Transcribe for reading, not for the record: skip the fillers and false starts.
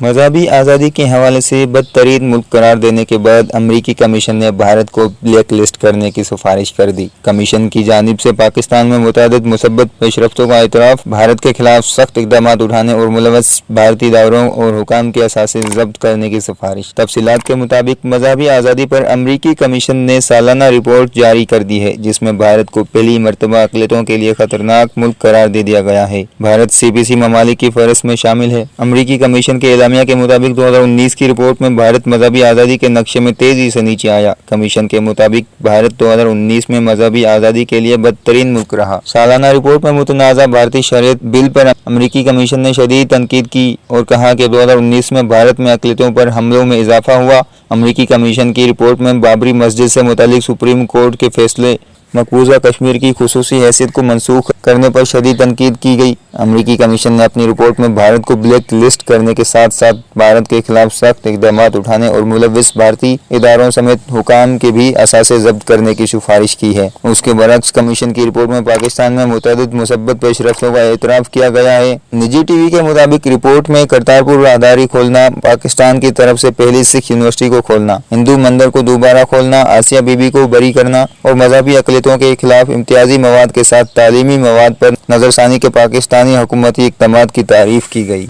مذہبی آزادی کے حوالے سے بدترین ملک قرار دینے کے بعد امریکی کمیشن نے بھارت کو بلیک لسٹ کرنے کی سفارش کر دی۔ کمیشن کی جانب سے پاکستان میں متعدد مثبت پیش رفتوں کا اعتراف، بھارت کے خلاف سخت اقدامات اٹھانے اور ملوث بھارتی اداروں اور حکام کے اثاثے ضبط کرنے کی سفارش۔ تفصیلات کے مطابق مذہبی آزادی پر امریکی کمیشن نے سالانہ رپورٹ جاری کر دی ہے، جس میں بھارت کو پہلی مرتبہ اقلیتوں کے لیے خطرناک ملک قرار دے دیا گیا ہے۔ بھارت CPC ممالک کی فہرست میں شامل ہے۔ امریکی کمیشن کے اعلامیہ کے مطابق 2019 کی رپورٹ میں بھارت مذہبی آزادی کے نقشے میں تیزی سے نیچے آیا۔ کمیشن کے مطابق بھارت 2019 میں مذہبی آزادی کے لیے بدترین ملک رہا۔ سالانہ رپورٹ میں متنازع بھارتی شریعت بل پر امریکی کمیشن نے شدید تنقید کی اور کہا کہ 2019 میں بھارت میں اقلیتوں پر حملوں میں اضافہ ہوا۔ امریکی کمیشن کی رپورٹ میں بابری مسجد سے متعلق سپریم کورٹ کے فیصلے، مقبوضہ کشمیر کی خصوصی حیثیت کو منسوخ کرنے پر شدید تنقید کی گئی۔ امریکی کمیشن نے اپنی رپورٹ میں بھارت کو بلیک لسٹ کرنے کے ساتھ ساتھ بھارت کے خلاف سخت اقدامات اٹھانے اور ملوث بھارتی اداروں سمیت حکام کے بھی اثاثے ضبط کرنے کی سفارش کی ہے۔ اس کے برعکس کمیشن کی رپورٹ میں پاکستان میں متعدد مثبت پیش رفتوں کا اعتراف کیا گیا ہے۔ نجی TV کے مطابق رپورٹ میں کرتارپور راہداری کھولنا، پاکستان کی طرف سے پہلی سکھ یونیورسٹی کو کھولنا، ہندو مندر کو دوبارہ کھولنا، آسیہ بی بی کو بری کرنا اور مذہبی اقلیتوں کے خلاف امتیازی مواد کے ساتھ تعلیمی مواد پر نظرثانی کے پاکستانی حکومتی اقدامات کی تعریف کی گئی۔